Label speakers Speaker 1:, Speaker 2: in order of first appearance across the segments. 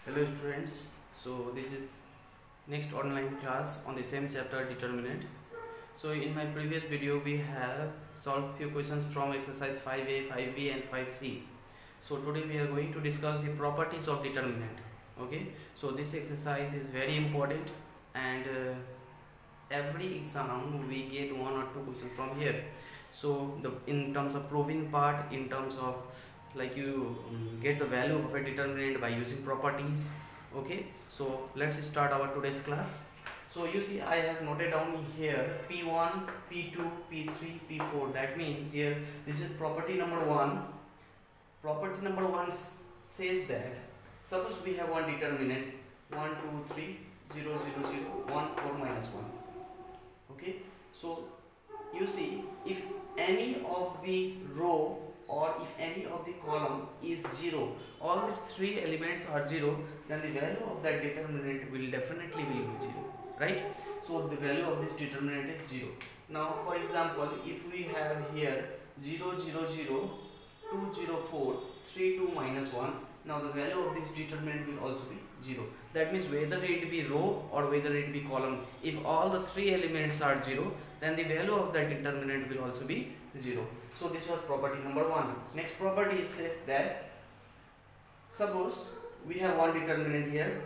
Speaker 1: Hello students, so this is next online class on the same chapter determinant. So in my previous video we have solved few questions from exercise 5a, 5b and 5c. So today we are going to discuss the properties of determinant. Okay, so this exercise is very important and every exam we get one or two questions from here. So in terms of proving part, in terms of like you get the value of a determinant by using properties. Okay, so let's start our today's class. So you see I have noted down here p1, p2, p3, p4. That means here this is property number 1. Property number 1 says that suppose we have one determinant 1 2 3 0 0 0 1 4 minus 1. Okay, so you see if any of the row or if any of the column is 0, all the three elements are 0, then the value of that determinant will definitely be 0, right? So the value of this determinant is 0. Now for example, if we have here 0 0 0 2 0 4 3 2 minus 1, now the value of this determinant will also be 0. That means whether it be row or whether it be column, if all the three elements are 0, then the value of that determinant will also be 0. So this was property number 1. Next property says that suppose we have one determinant here,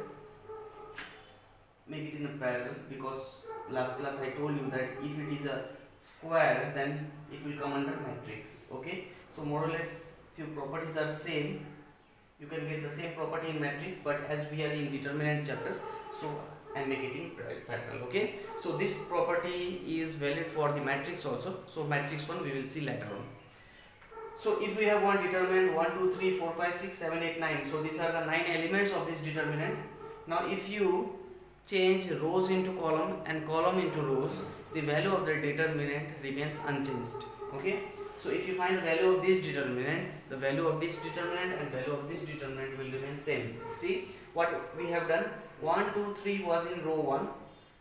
Speaker 1: make it in a parallel, because last class I told you that if it is a square then it will come under matrix. Okay, so more or less few properties are same. You can get the same property in matrix, but as we are in determinant chapter, so I am making it parallel. Okay, so this property is valid for the matrix also. So matrix 1 we will see later on. So if we have one determinant 1 2 3 4 5 6 7 8 9, so these are the 9 elements of this determinant. Now if you change rows into column and column into rows, the value of the determinant remains unchanged. Okay, so if you find the value of this determinant, the value of this determinant and value of this determinant will remain same. See what we have done, 1 2 3 was in row 1,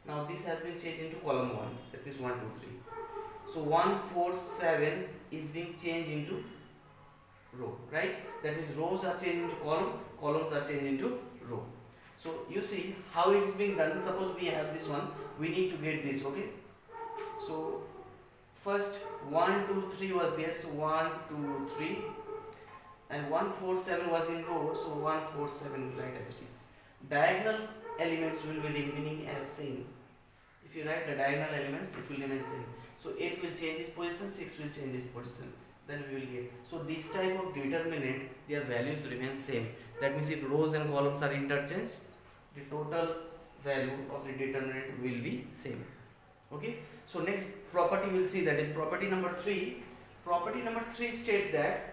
Speaker 1: now this has been changed into column 1, that means 1 2 3. So 1 4 7 is being changed into row, right? That means rows are changed into column, columns are changed into row. So you see how it is being done. Suppose we have this one, we need to get this. Okay, so first 1 2 3 was there, so 1 2 3, and 1 4 7 was in row, so 1 4 7 write as it is. Diagonal elements will be remaining as same. If you write the diagonal elements, it will remain same. So 8 will change its position, 6 will change its position, then we will get. So this type of determinant, their values remain same. That means if rows and columns are interchanged, the total value of the determinant will be same. Okay, so next property we'll see, that is property number 3. Property number 3 states that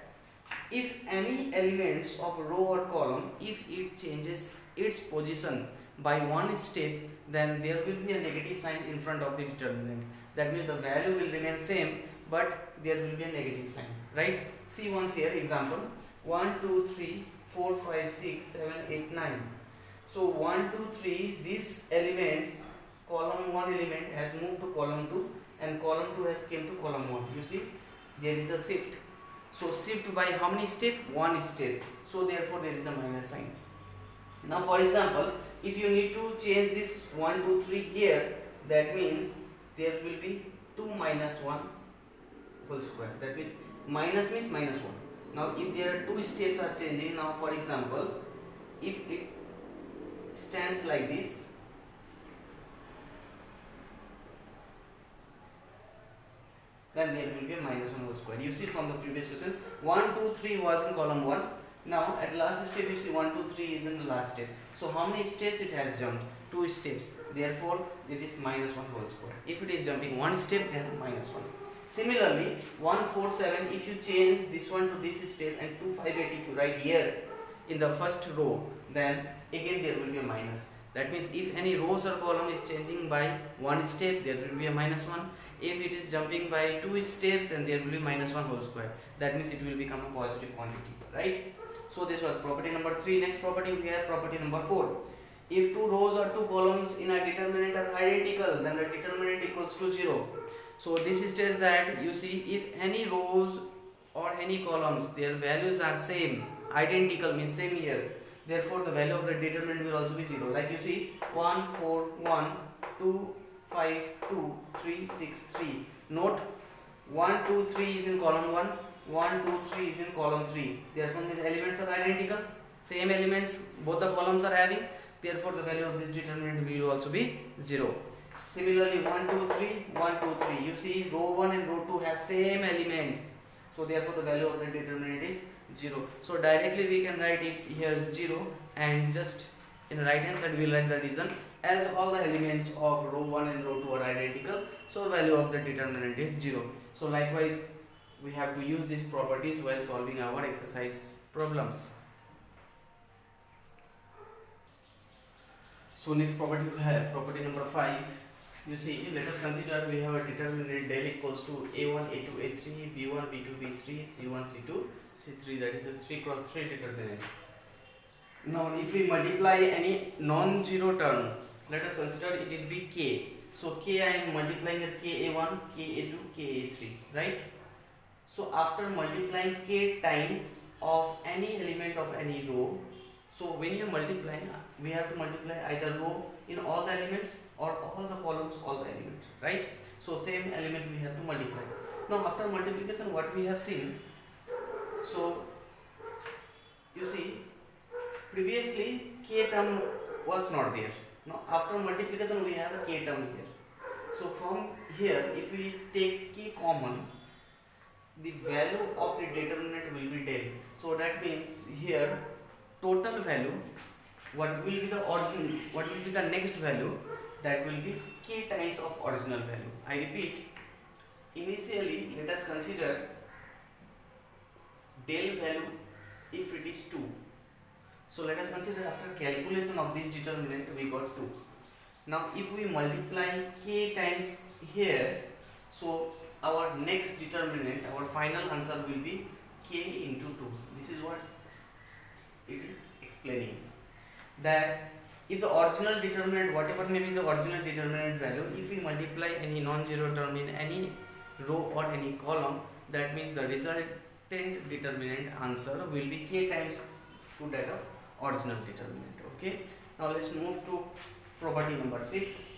Speaker 1: if any elements of row or column, if it changes its position by one step, then there will be a negative sign in front of the determinant. That means the value will remain same, but there will be a negative sign, right? See once here example 1 2 3 4 5 6 7 8 9. So 1 2 3, these elements, column 1 element has moved to column 2 and column 2 has came to column 1. You see there is a shift. So shift by how many step? One step. So therefore there is a minus sign. Now for example, if you need to change this 1 2 3 here, that means there will be 2 minus 1 whole square. That means minus 1. Now if there are two steps are changing, now for example, if it stands like this, then there will be a minus 1 whole square. You see from the previous question, 1 2 3 was in column 1. Now at last step you see 1 2 3 is in the last step. So how many steps it has jumped? 2 steps. Therefore it is minus 1 whole square. If it is jumping one step, then minus 1. Similarly 1 4 7, if you change this one to this step, and 2 5 8 if you write here in the first row, then again there will be a minus. That means if any rows or column is changing by one step, there will be a minus 1. If it is jumping by 2 steps, then there will be minus 1 whole square. That means it will become a positive quantity, right? So this was property number 3. Next property we have property number 4. If two rows or two columns in a determinant are identical, then the determinant equals to 0. So this states that you see if any rows or any columns, their values are same, identical means same here, therefore the value of the determinant will also be 0. Like you see 1 4 1 2 5 2 3 6 3. Note 1 2 3 is in column 1, 1 2 3 is in column 3. Therefore the elements are identical, same elements both the columns are having, therefore the value of this determinant will also be 0. Similarly 1 2 3 1 2 3, you see row 1 and row 2 have same elements, so therefore the value of the determinant is 0. So directly we can write it here is 0, and just in the right hand side we will write the reason, as all the elements of row 1 and row 2 are identical, so value of the determinant is 0. So likewise we have to use these properties while solving our exercise problems. So next property we have property number 5. You see, let us consider we have a determinant del equals to a1 a2 a3 b1 b2 b3 c1 c2 c3, that is a 3 cross 3 determinant. Now if we multiply any non-zero term, let us consider it will be k. So k, I am multiplying here ka1 ka2 ka3, right? So after multiplying k times of any element of any row, so when you multiply, we have to multiply either row in all the elements or all the columns all the elements, right? So same element we have to multiply. Now after multiplication, what we have seen, so you see previously k term was not there. Now after multiplication we have a k term here. So from here if we take k common, the value of the determinant will be del. So that means here total value, what will be the origin, what will be the next value, that will be k times of original value. I repeat, initially let us consider del value if it is 2. So let us consider after calculation of this determinant we got 2. Now if we multiply k times here, so our next determinant, our final answer will be k into 2. This is what it is explaining, that if the original determinant, whatever may be the original determinant value, if we multiply any non-zero term in any row or any column, that means the resultant determinant answer will be k times to that of original determinant. Okay, now let's move to property number 6.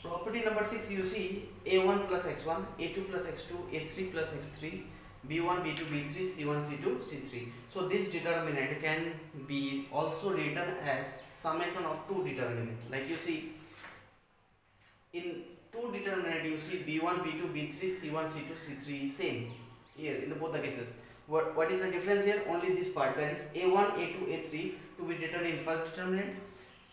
Speaker 1: Property number 6, you see a1 plus x1 a2 plus x2 a3 plus x3 b1 b2 b3 c1 c2 c3. So this determinant can be also written as summation of two determinants. Like you see in two determinant, you see b1 b2 b3 c1 c2 c3 same here in the both the cases. What is the difference here? Only this part, that is a1 a2 a3 to be written in first determinant,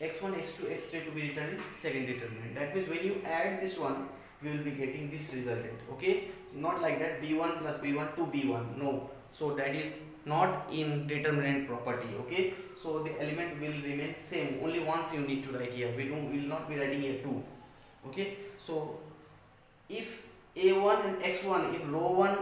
Speaker 1: x1 x2 x3 to be written in second determinant. That means when you add this one, we will be getting this resultant. Okay, so not like that b1 plus b1 to b1, no. So that is not in determinant property. Okay, so the element will remain same, only once you need to write here. We will not be writing here 2. Okay, so if a1 and x1, if row 1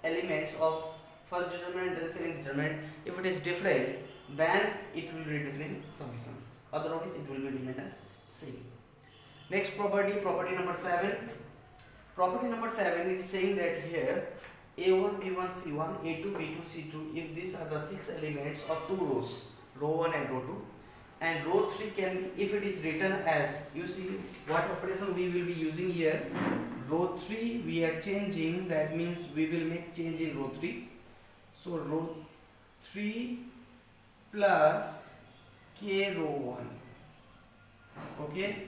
Speaker 1: elements of first determinant and second determinant, if it is different, then it will be written in summation, otherwise it will be remain as same. Next property, property number 7. Property number 7, it is saying that here a1 b1 c1 a2 b2 c2, if these are the 6 elements of two rows, row 1 and row 2, and row 3 can be, if it is written as, you see what operation we will be using here, row 3 we are changing, that means we will make change in row 3. So row 3 plus k row 1. Okay,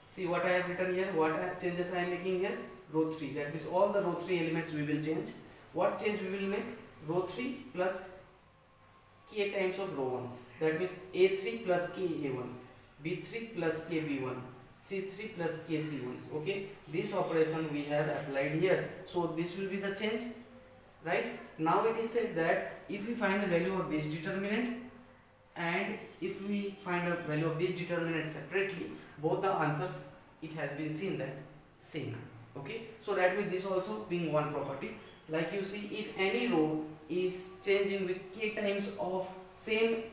Speaker 1: see what I have written here, what changes I am making here, row 3, that means all the row 3 elements we will change. What change we will make? Row 3 plus k times of row 1, that means a3 plus k a1, b3 plus k b1, c3 plus k c1. Okay, this operation we have applied here, so this will be the change, right? Now it is said that if we find the value of this determinant and if we find a value of this determinant separately, both the answers, it has been seen that same. Okay, so that means this also being one property. Like you see, if any row is changing with k times of same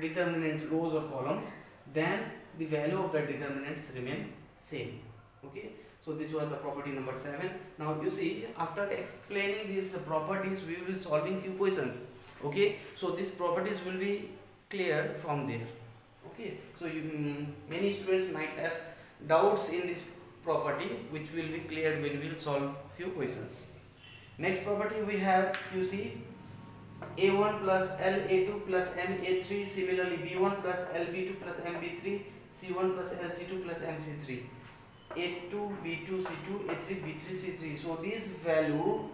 Speaker 1: determinant rows or columns, then the value of the determinants remain same. Okay, so this was the property number 7. Now you see, after explaining these properties, we will solving few questions. Okay, so these properties will be clear from there. Okay, so many students might have doubts in this property, which will be cleared when we will solve few questions. Next property we have, you see, A1 plus LA2 plus MA3, similarly B1 plus LB2 plus MB3, C1 plus LC2 plus MC3, A2 B2 C2 A3 B3 C3. So this value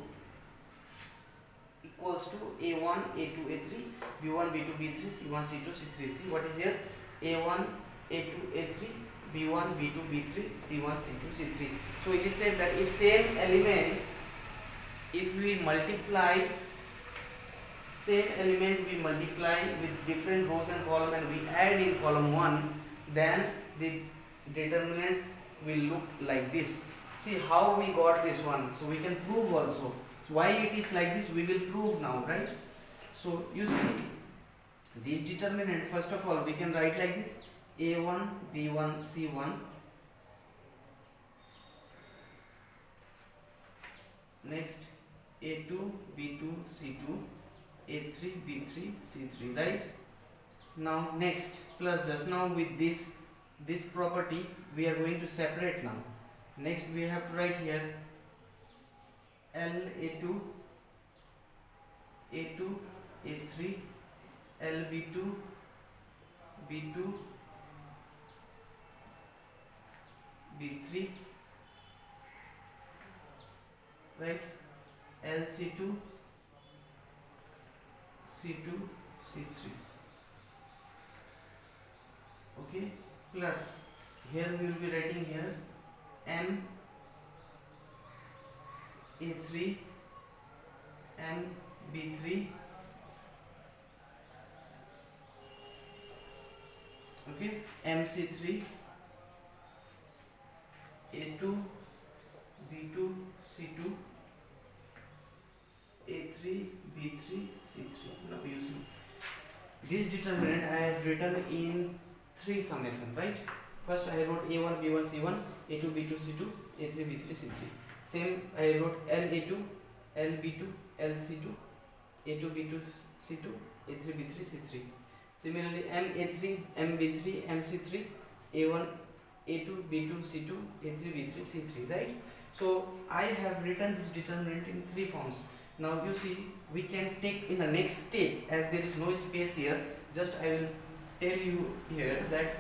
Speaker 1: equals to A1 A2 A3 B1 B2 B3 C1 C2 C3. See what is here? A1 A2 A3 B1 B2 B3 C1 C2 C3. So it is said that if same element, if we multiply same element, we multiply with different rows and column and we add in column 1, then the determinants will look like this. See how we got this one. So we can prove also. So why it is like this, we will prove now, right? So you see, this determinant, first of all we can write like this: A1 B1 C1, next A2 B2 C2 A3 B3 C3, right? Now next, plus just now with this property we are going to separate now. Next we have to write here LA2 A2 A3 LB2 B2 B3, right? LC2 C2 C3. Okay, plus here we will be writing here M A3 M B3, okay, MC3 A2 B2 C2 A3 B3 C3. Now you see, this determinant I have written in 3 summation, right? First I wrote A1 B1 C1 A2 B2 C2 A3 B3 C3. Same I wrote LA2 LB2 LC2 A2 B2 C2 A3 B3 C3. Similarly MA3 MB3 MC3 A1 A2 B2 C2 A3 B3 C3, right? So I have written this determinant in 3 forms. Now you see, we can take in the next step, as there is no space here, just I will tell you here that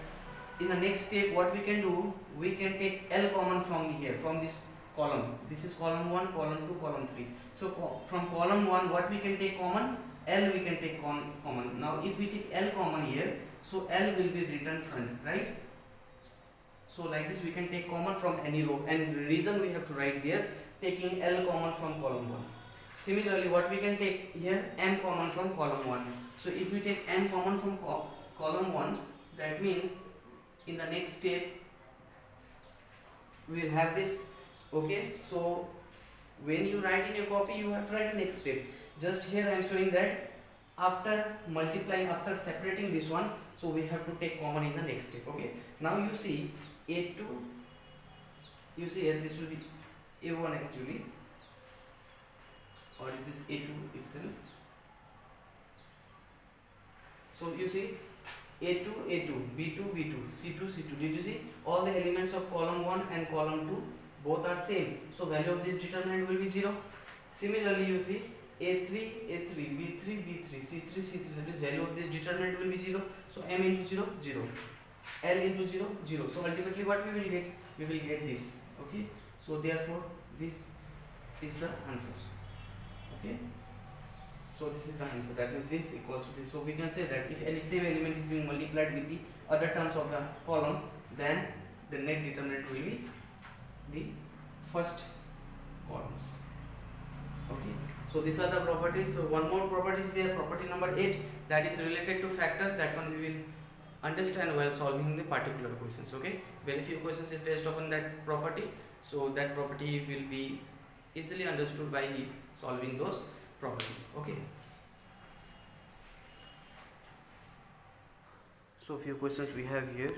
Speaker 1: in the next step what we can do, we can take L common from here, from this column. This is column 1, column 2, column 3. So from column 1 what we can take common? L we can take common. Now if we take L common here, so L will be written front, right? So like this we can take common from any row, and the reason we have to write there, taking L common from column 1. Similarly what we can take here, M common from column 1. So if we take M common from column 1, that means in the next step we will have this. Okay, so when you write in your copy, you have to write the next step. Just here I am showing that after multiplying, after separating this one, so we have to take common in the next step. Okay, now you see A2, you see here this will be A1 actually, or it is A2 itself. So you see A2 A2 B2 B2 C2 C2. Did you see all the elements of column 1 and column 2 both are same, so value of this determinant will be 0. Similarly you see A3 A3 B3 B3 C3 C3, that is value of this determinant will be 0. So M into 0 0, L into 0 0. So ultimately what we will get? We will get this. Okay, so therefore this is the answer. Okay, so this is the answer, that means this equals to this. So we can say that if any same element is being multiplied with the other terms of the column, then the net determinant will be the first columns. Okay, so these are the properties. So one more property is there, property number 8, that is related to factor. That one we will understand while solving the particular questions. Okay, very few questions is based upon that property, so that property will be easily understood by solving those properties. Okay, so few questions we have here.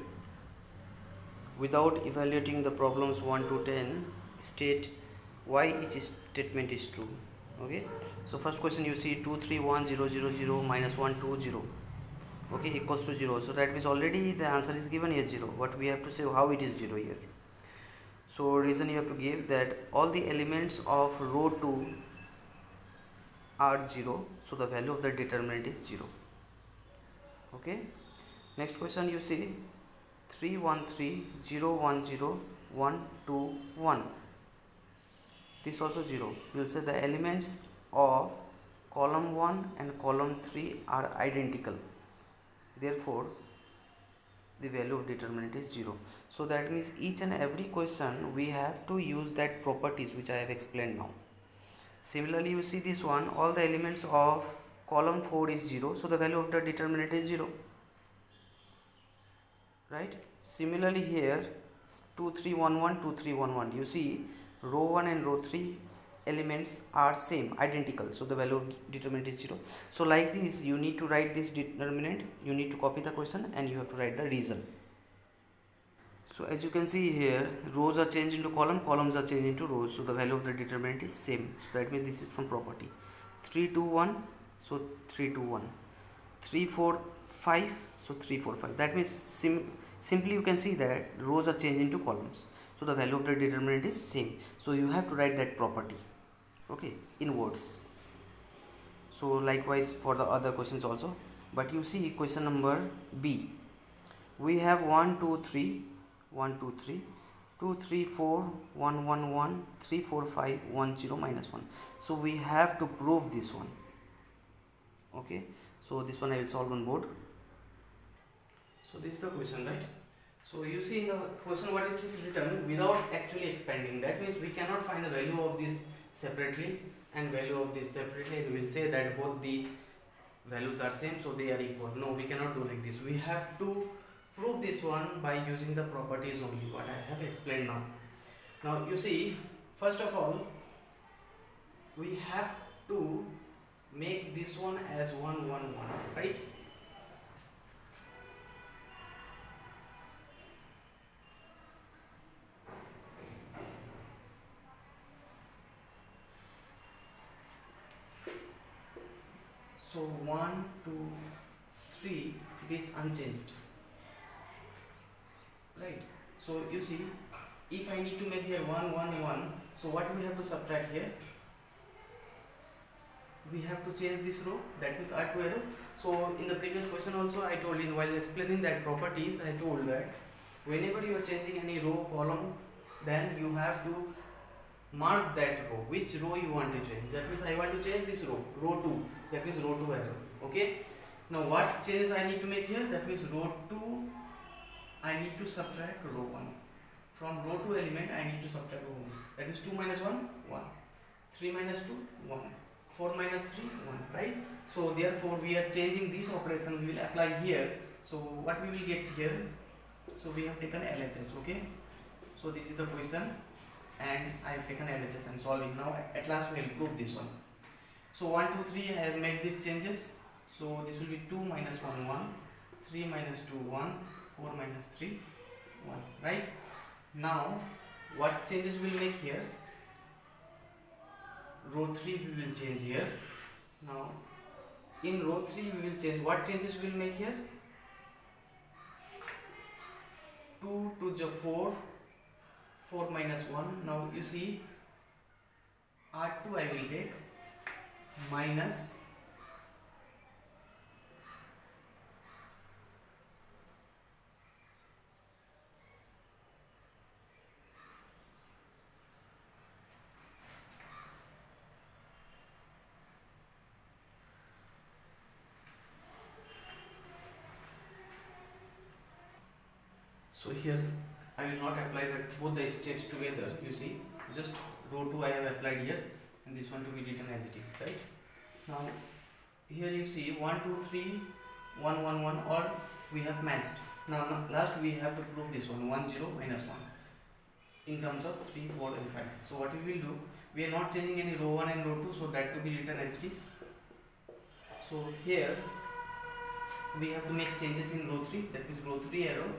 Speaker 1: Without evaluating the problems 1 to 10, state why each statement is true. Okay, so first question you see 2 3 1 0 0 0 minus 1 2 0, okay, equals to 0. So that means already the answer is given here 0, but we have to say how it is 0 here. So reason you have to give that all the elements of row 2 are 0, so the value of the determinant is 0. Okay, next question you see 3 1 3 0 1 0 1 2 1, this also 0. We will say the elements of column 1 and column 3 are identical, therefore the value of determinant is 0. So that means each and every question we have to use that properties which I have explained now. Similarly you see this one, all the elements of column 4 is 0, so the value of the determinant is 0, right? Similarly here 2 3 1 1 2 3 1 1, you see row 1 and row 3 elements are same, identical, so the value of determinant is 0. So like this you need to write this determinant, you need to copy the question and you have to write the reason. So as you can see here, rows are changed into columns are changed into rows, so the value of the determinant is same. So that means this is from property. 3 2 1, so 3 2 1, 3 4 5, so 3 4 5. That means simply you can see that rows are changed into columns, so the value of the determinant is same. So you have to write that property, okay, in words. So likewise for the other questions also. But you see question number B, we have 1 2 3 1 2 3 2 3 4 1 1 1 3 4 5 1 0 minus 1. So we have to prove this one. Okay, so this one I will solve on board. So this is the question, right? So you see in the question what it is written without actually expanding. That means we cannot find the value of this separately and value of this separately and we will say that both the values are same, so they are equal. No, we cannot do like this. We have to prove this one by using the properties only, what I have explained now. Now you see, first of all we have to make this one as 1 1 1, right? So 1 2 3, it is unchanged, right? So you see, if I need to make here 1 1 1, so what we have to subtract here? We have to change this row, that means add to a row. So in the previous question also I told you, while explaining that properties, I told that whenever you are changing any row column, then you have to mark that row, which row you want to change. That means I want to change this row, row 2, that means row 2 arrow. Okay, now what changes I need to make here? That means row 2 I need to subtract row 1. From row 2 element I need to subtract row 1. That is 2 minus 1 1, 3 minus 2 1, 4 minus 3 1, right? So therefore we are changing this operation, we will apply here. So what we will get here? So we have taken LHS. Okay, so this is the question and I have taken LHS and solving. Now at last we will prove this one. So 1 2 3 I have made these changes. So this will be 2 minus 1 1, 3 minus 2 1, 4 minus 3 1, right? Now what changes we will make here? Row 3 we will change here. Now in row 3 we will change, what changes we will make here? 2 to the 4, 4 minus 1. Now you see R2 I will take minus so here I will not apply that both the steps together. You see, just row 2 I have applied here and this one to be written as it is, right? Now here you see 1 2 3 1 1 1, or we have matched. Now last we have to prove this one, 1 0 minus 1 in terms of 3 4 and 5. So what we will do, we are not changing any row 1 and row 2, so that to be written as it is. So here we have to make changes in row 3, that means row 3 arrow,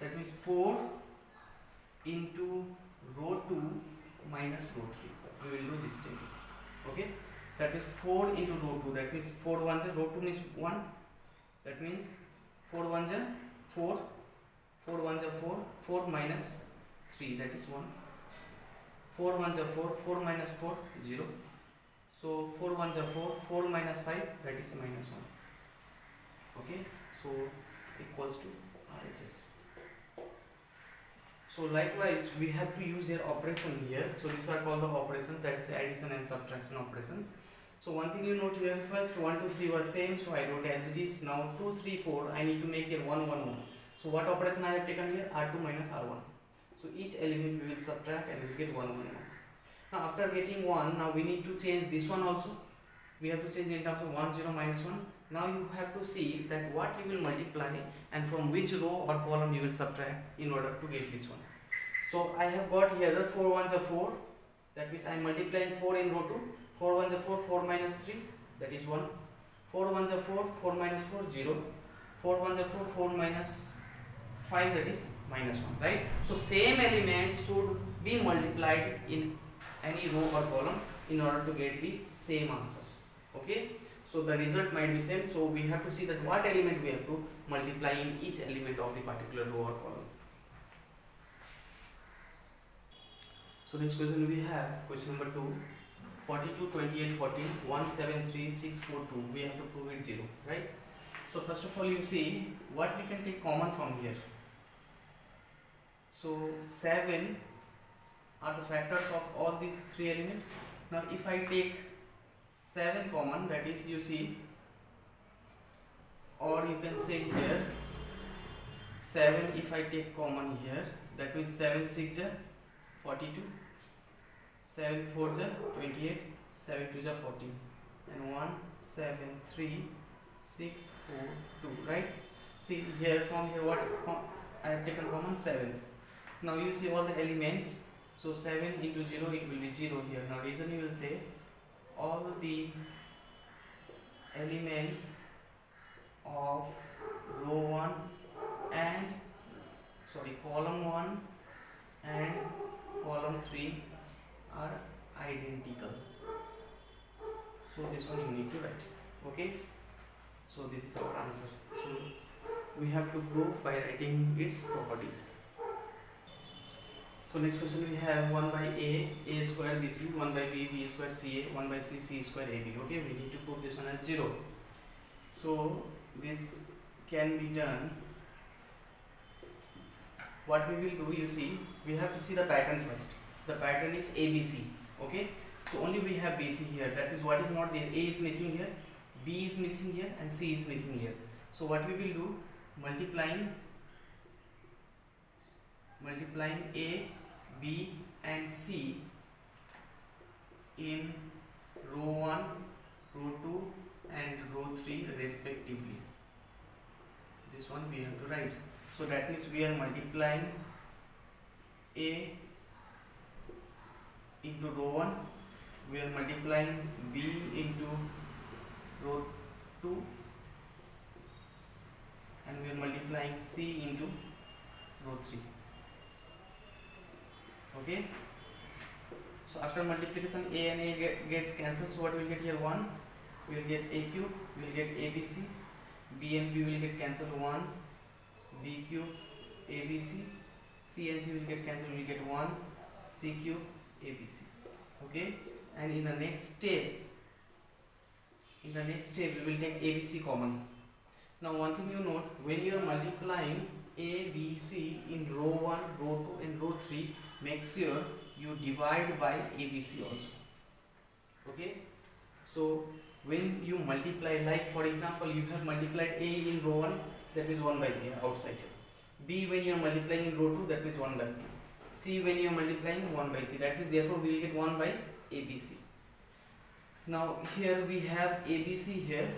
Speaker 1: that means 4 into row 2 minus row 3. We will do these changes. Okay, that means 4 into row 2, that means 4 ones are row 2 means 1, that means 4 ones are 4, 4 ones are 4, 4 minus 3, that is 1, 4 ones are 4, 4 minus 4, 0, so 4 ones are 4, 4 minus 5, that is minus 1, okay, so equals to RHS. So likewise we have to use here operation here, so these are called the operations, that is addition and subtraction operations. So one thing you note here, first 1, 2, 3 was same, so I wrote as it is. Now 2, 3, 4, I need to make here 1, 1, 1. So what operation I have taken here? R2 minus R1. So each element we will subtract and we will get 1, 1, 1. Now after getting 1, now we need to change this one also. We have to change in terms of 1, 0, minus 1. Now you have to see that what you will multiply and from which row or column you will subtract in order to get this one. So I have got here 4 ones are 4, that means I am multiplying 4 in row 2. 4 ones are 4, 4 minus 3, that is 1. 4 ones are 4, 4 minus 4, 0. 4 ones are 4, 4 minus 5, that is minus 1, right? So same elements should be multiplied in any row or column in order to get the same answer, okay? So the result might be same, so we have to see that what element we have to multiply in each element of the particular row or column. So next question we have, question number 2, 42, 28, 14, 1, 7, 3, 6, 4, 2, we have to prove it 0, right? So first of all you see what we can take common from here. So 7 are the factors of all these 3 elements. Now if I take 7 common, that is you see, or you can say here 7 if I take common here, that means 7 6 are 42, 7 4 are 28, 7 2 are 14, and 1 7 3 6 4 2, right? See here, from here what I have taken common 7. Now you see all the elements, so 7 into 0 it will be 0 here. Now reason you will say all the elements of row 1 and column 1 and column 3 are identical. So this one you need to write, okay? So this is our answer. So we have to prove by writing its properties. So next question we have 1 by a square bc, 1 by b square ca, 1 by c square ab. Okay, we need to prove this one as 0. So this can be done. What we will do, you see, we have to see the pattern first. The pattern is ABC, okay? So only we have BC here, that means what is not there? A is missing here, B is missing here, and C is missing here. So what we will do, multiplying A, B and C in row 1, row 2 and row 3 respectively. This one we have to write. So that means we are multiplying A into row 1, we are multiplying B into row 2, and we are multiplying C into row 3. Okay, so after multiplication A and A gets cancelled, so what we will get here? 1, we will get A cube, we will get ABC, B and B will get cancelled, 1, B cube, ABC, C and C will get cancelled, we will get 1, C cube, ABC. Okay, and in the next step we will take ABC common. Now one thing you note, when you are multiplying A, B, C in row 1, row 2 and row 3, make sure you divide by ABC also. Okay, so when you multiply, like for example you have multiplied A in row 1, that means 1 by A outside. B when you are multiplying in row 2, that means 1 by B. C when you are multiplying 1 by C, that means therefore we will get 1 by ABC. Now here we have ABC here.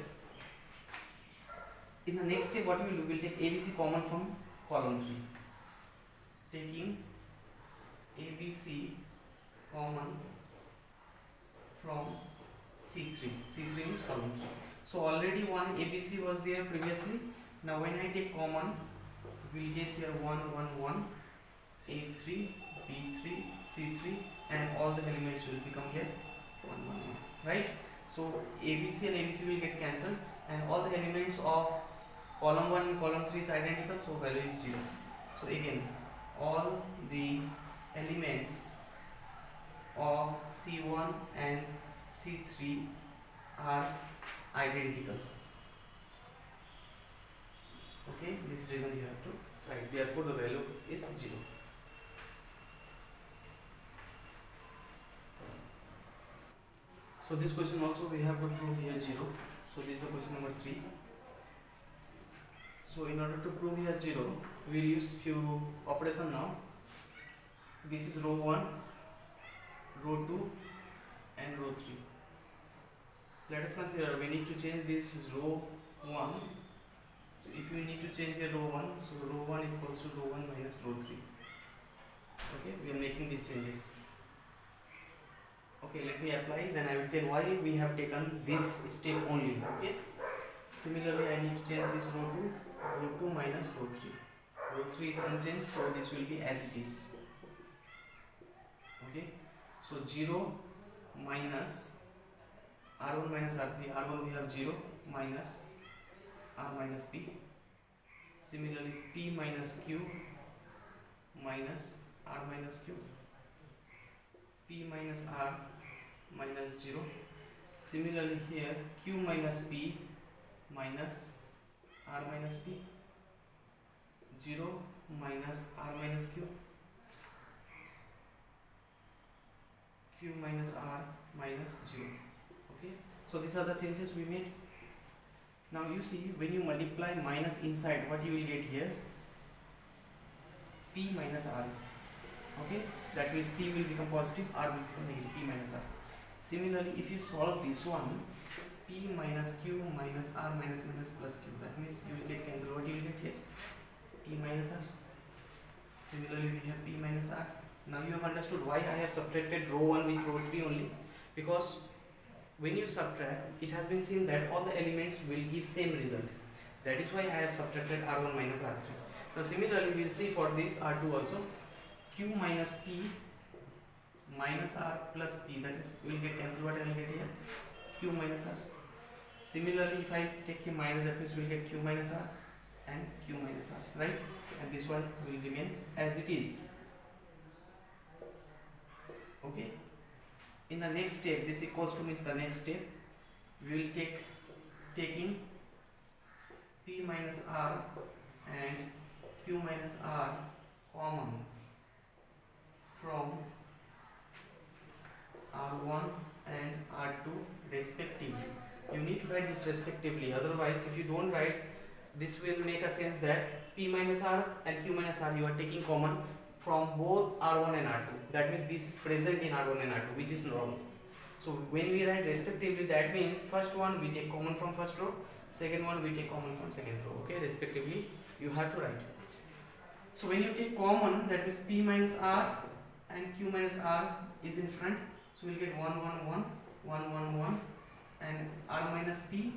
Speaker 1: In the next step what we will do, we will take ABC common from column 3. Taking ABC common from C3. C3 means column 3. So already one ABC was there previously. Now when I take common, we will get here 1, 1, 1, A3, B3, C3, and all the elements will become here 1, 1, 1. Right? So ABC and ABC will get cancelled, and all the elements of column 1 and column 3 is identical, so value is 0. So again, all the elements of C1 and C3 are identical. Okay, this reason you have to write. Therefore, the value is 0. So this question also we have to prove here 0. So this is the question number 3. So in order to prove here 0, we will use few operation now. This is row 1, row 2 and row 3. Let us consider we need to change this row 1. So if we need to change here row 1, so row 1 equals to row 1 minus row 3. Okay, we are making these changes. Okay, let me apply, then I will tell why we have taken this step only. Okay, similarly I need to change this row 2 minus row 3. Row 3 is unchanged, so this will be as it is. Okay, so 0 minus R1 minus R3, R1 we have 0 minus R minus P. Similarly P minus Q minus R minus Q. P minus R minus 0. Similarly here Q minus P minus R minus P. 0 minus R minus Q. Q minus R minus 0. Okay, so these are the changes we made. Now you see, when you multiply minus inside, what you will get here? P minus R. Okay, that means P will become positive, R will become negative, P minus R. Similarly, if you solve this one, P minus Q minus R minus plus Q, that means you will get cancelled. What you will get here? P minus R. Similarly, we have P minus R. Now you have understood why I have subtracted row 1 with row 3 only, because when you subtract, it has been seen that all the elements will give same result. That is why I have subtracted R1 minus R3. Now similarly, we will see for this R2 also, Q minus P minus R plus P, that is will get cancelled. What I will get here? Q minus R. Similarly, if I take a minus, that means we will get Q minus R and Q minus R, right? And this one will remain as it is. Okay. In the next step, this equals to means the next step, we will taking P minus R and Q minus R common from R1 and R2 respectively. You need to write this respectively, otherwise if you don't write, this will make a sense that P minus R and Q minus R you are taking common from both R1 and R2. That means this is present in R1 and R2, which is wrong. So when we write respectively, that means first one we take common from first row, second one we take common from second row. Okay, respectively you have to write. So when you take common, that means P minus R and Q minus R is in front, so we'll get 1 1 1 1 1 1 and R minus P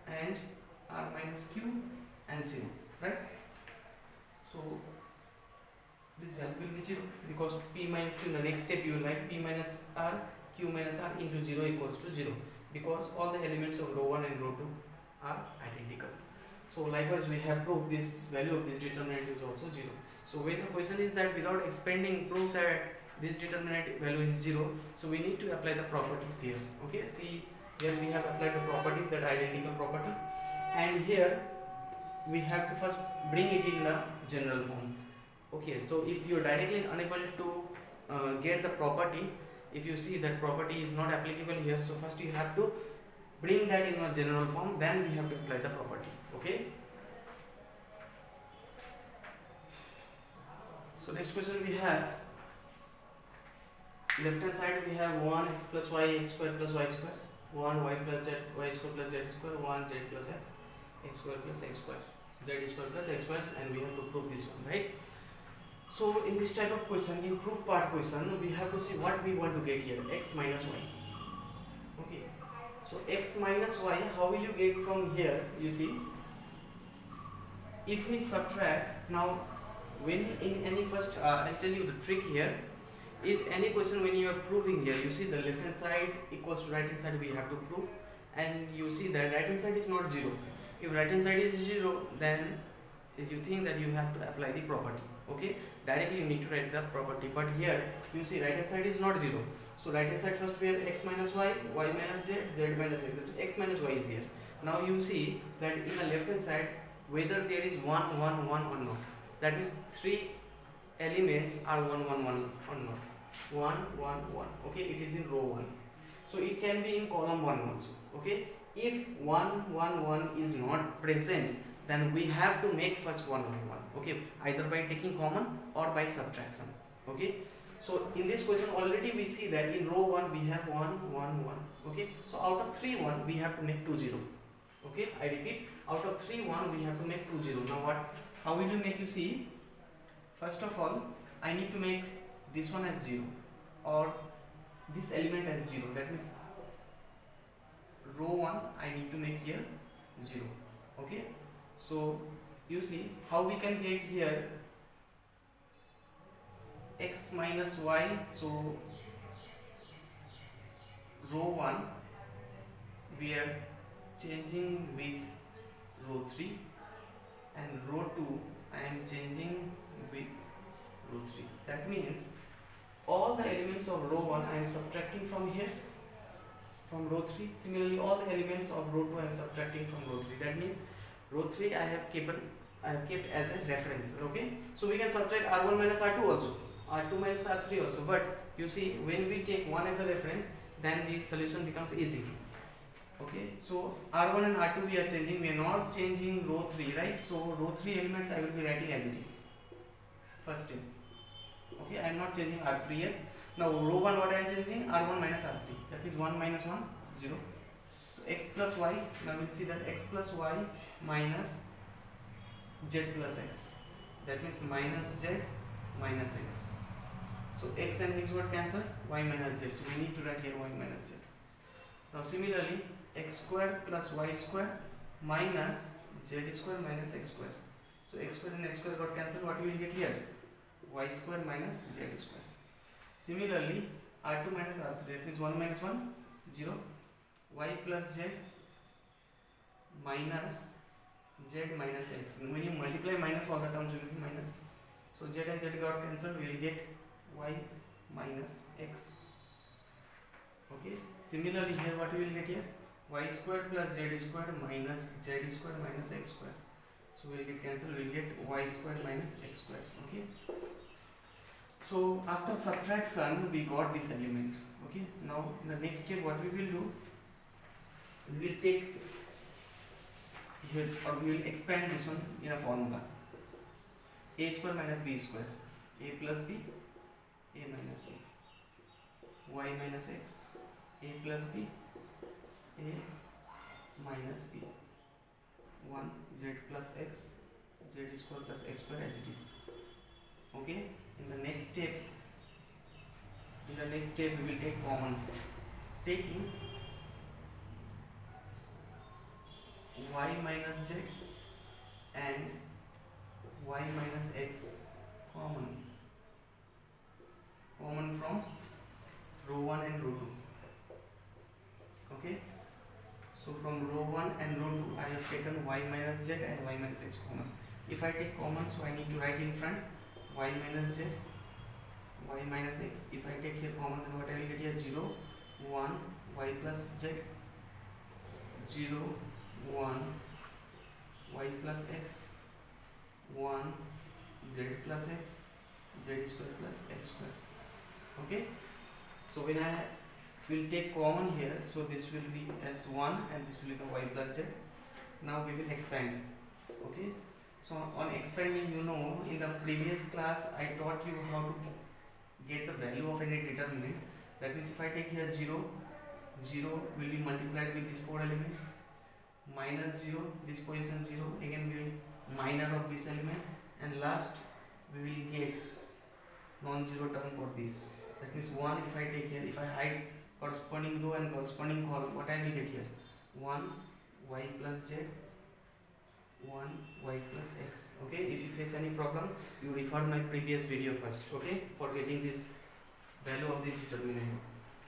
Speaker 1: and R minus Q and 0, right? So this value will be 0 because P minus Q, in the next step you will write P minus R, Q minus R into 0 equals to 0, because all the elements of row 1 and row 2 are identical. So likewise we have proved this value of this determinant is also 0. So when the question is that without expanding prove that this determinant value is 0, so we need to apply the properties here. Okay, see here we have applied the properties, that identical property, and here we have to first bring it in the general form. Okay, so if you are directly unable to get the property, if you see that property is not applicable here, so first you have to bring that in a general form, then we have to apply the property. Okay, so next question we have, left hand side we have 1 x plus y x square plus y square, 1 y plus z y square plus z square, 1 z plus x x square plus x square, z square plus x square, and we have to prove this one, right? So in this type of question, in proof part question, we have to see what we want to get here, x minus y. Okay, so x minus y, how will you get from here? You see, if we subtract, now when in any first I'll tell you the trick here. if any question when you are proving here, you see the left hand side equals to right hand side, we have to prove, and you see that right hand side is not 0. If right hand side is 0, then you think that you have to apply the property. Okay, directly you need to write the property, but here you see right hand side is not 0. So right hand side first we have x minus y, y minus z, z minus x. X minus y is there. Now you see that in the left hand side whether there is 1 1 1 or not. That means 3 elements are 1 1 1 or not. 1 1 1. Okay, it is in row 1. So it can be in column 1 also. Okay, if 1 1 1 is not present, then we have to make first 1 1 1. Okay, either by taking common or by subtraction. Okay, so in this question already we see that in row 1 we have 1 1 1. Okay, so out of 3 1 we have to make 2 0. Okay, I repeat, out of 3 1 we have to make 2 0. Now what, how will you make? You see, first of all I need to make this one as 0 or this element as 0. That means row 1 I need to make here 0. Okay, so you see how we can get here x minus y. So row 1 we are changing with row 3, and row 2 I am changing with row 3. That means all the elements of row 1 I am subtracting from here, from row 3. Similarly all the elements of row 2 I am subtracting from row 3. That means row 3 I have kept as a reference. Okay, so we can subtract r1 minus r2 also, r2 minus r3 also, but you see when we take 1 as a reference, then the solution becomes easy. Okay, so r1 and r2 we are changing, we are not changing row 3, right? So row 3 elements I will be writing as it is first step. Okay, I am not changing r3 here. Now row 1 what I am changing? r1 minus r3. That is 1 minus 1 0. So x plus y, now we'll see that x plus y minus z plus x. That means minus z minus x. So x and x got cancelled, y minus z. So we need to write here y minus z. Now similarly x square plus y square minus z square minus x square. So x square and x square got cancelled. What we will get here? Y square minus z square. Similarly r2 minus r3, that means 1 minus 1 0, y plus z minus z minus x. And when you multiply minus, all the terms will be minus. So z and z got cancelled, we will get y minus x. Okay, similarly here what we will get here? Y square plus z square minus z square minus x square. So we will get cancelled, we will get y square minus x square. Okay, so after subtraction we got this element. Okay, now in the next step what we will do, we will take here, or we will expand this one in a formula: a square minus b square, a plus b, a minus b, y minus x, a plus b, a minus b, 1 z plus x, z square plus x square as it is. Okay, in the next step we will take common, taking y minus z and y minus x common from row 1 and row 2. Okay, so from row 1 and row 2 I have taken y minus z and y minus x common. If I take common, so I need to write in front y minus z, y minus x. If I take here common, then what I will get here? 0 1 y plus z, 0 1 y plus x, 1 z plus x, z square plus x square. Okay, so when I will take common here, so this will be as 1 and this will become y plus z. Now we will expand. Okay, so on expanding, you know, in the previous class I taught you how to get the value of any determinant. That means if I take here 0, 0 will be multiplied with this 4 element, minus 0, this position 0, again we will minor of this element, and last we will get non-zero term for this. That means 1 if I take here, if I hide corresponding row and corresponding column, what I will get here? 1 y plus z, 1 y plus x. Okay, if you face any problem, you refer my previous video first. Okay, for getting this value of the determinant.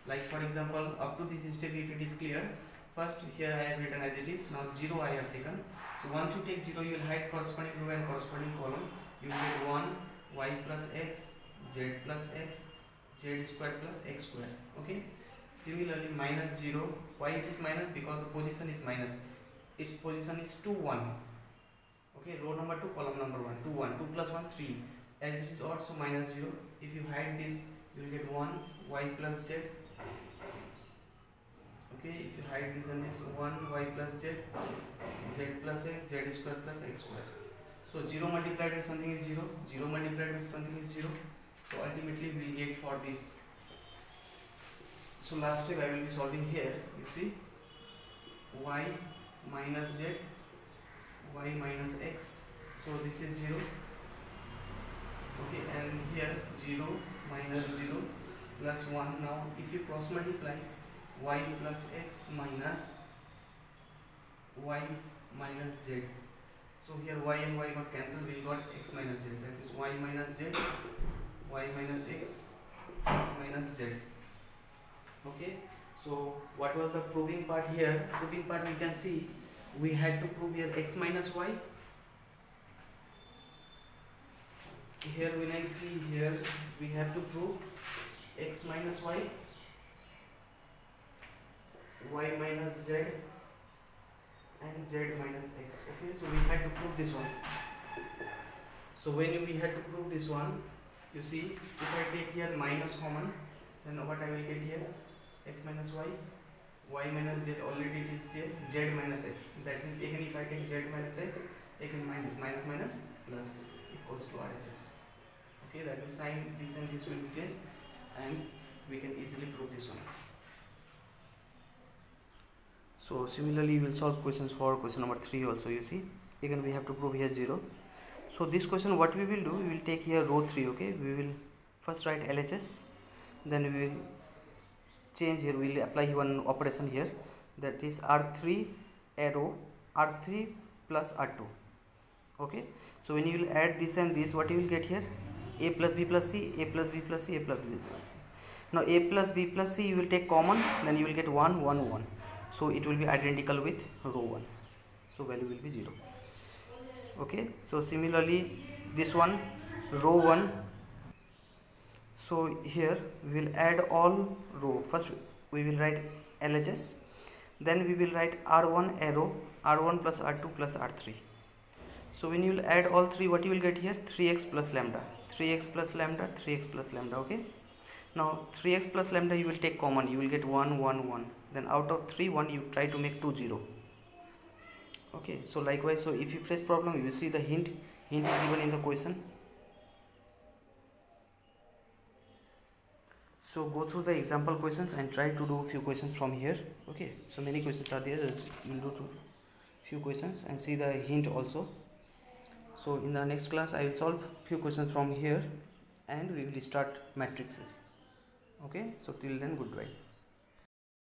Speaker 1: Like for example, up to this step, if it is clear, first here I have written as it is. Now 0 I have taken. So once you take 0, you will hide corresponding row and corresponding column. You will get 1 y plus x, z plus x, z square plus x square. Okay. Similarly, minus 0. Why it is minus? Because the position is minus. Its position is 2 1. Okay, row number 2, column number 1. 2 1. 2 plus 1 3. As it is odd, so minus 0. If you hide this, you will get 1 y plus z. Okay, if you hide this and this, 1 y plus z, z plus x, z square plus x square. So 0 multiplied with something is 0, 0 multiplied with something is 0. So ultimately we will get for this. So last step I will be solving here. You see, y minus z, y minus x. So this is 0. Okay, and here 0 minus 0 plus 1. Now if you cross multiply, y plus x minus y minus z. So here y and y got cancelled, we got x minus z. That is y minus z, y minus x, x minus z. Okay, so what was the proving part here? Proving part, we can see we had to prove here x minus y. Here when I see here, we have to prove x minus y, y minus z, and z minus x. Okay, so we had to prove this one. So when we had to prove this one, you see, if I take here minus common, then what I will get here? X minus y, y minus z, already it is there, z minus x. That means again if I take z minus x, again minus plus equals to RHS. Okay, that means sign this and this will be changed, and we can easily prove this one. So similarly we will solve questions for question number 3 also. You see, again we have to prove here 0. So this question, what we will do, we will take here row 3. Okay, we will first write LHS, then we will change here, we will apply one operation here, that is R3 arrow, R3 plus R2. Okay, so when you will add this and this, what you will get here? A plus B plus C, A plus B plus C, A plus B plus C. Now A plus B plus C you will take common, then you will get 1 1 1. So it will be identical with row 1, so value will be 0. Okay, so similarly this one, row 1. So here we will add all row. First we will write LHS, then we will write R1 arrow, R1 plus R2 plus R3. So when you will add all 3, what you will get here? 3x plus lambda, 3x plus lambda, 3x plus lambda. Okay, now 3x plus lambda you will take common, you will get 1 1 1. Then out of 3 1 you try to make 2 0. Okay, so likewise, so if you face problem, you see the hint is given in the question. So go through the example questions and try to do few questions from here. Okay, so many questions are there, you will do few questions and see the hint also. So in the next class I will solve few questions from here and we will start matrices. Okay, so till then, goodbye.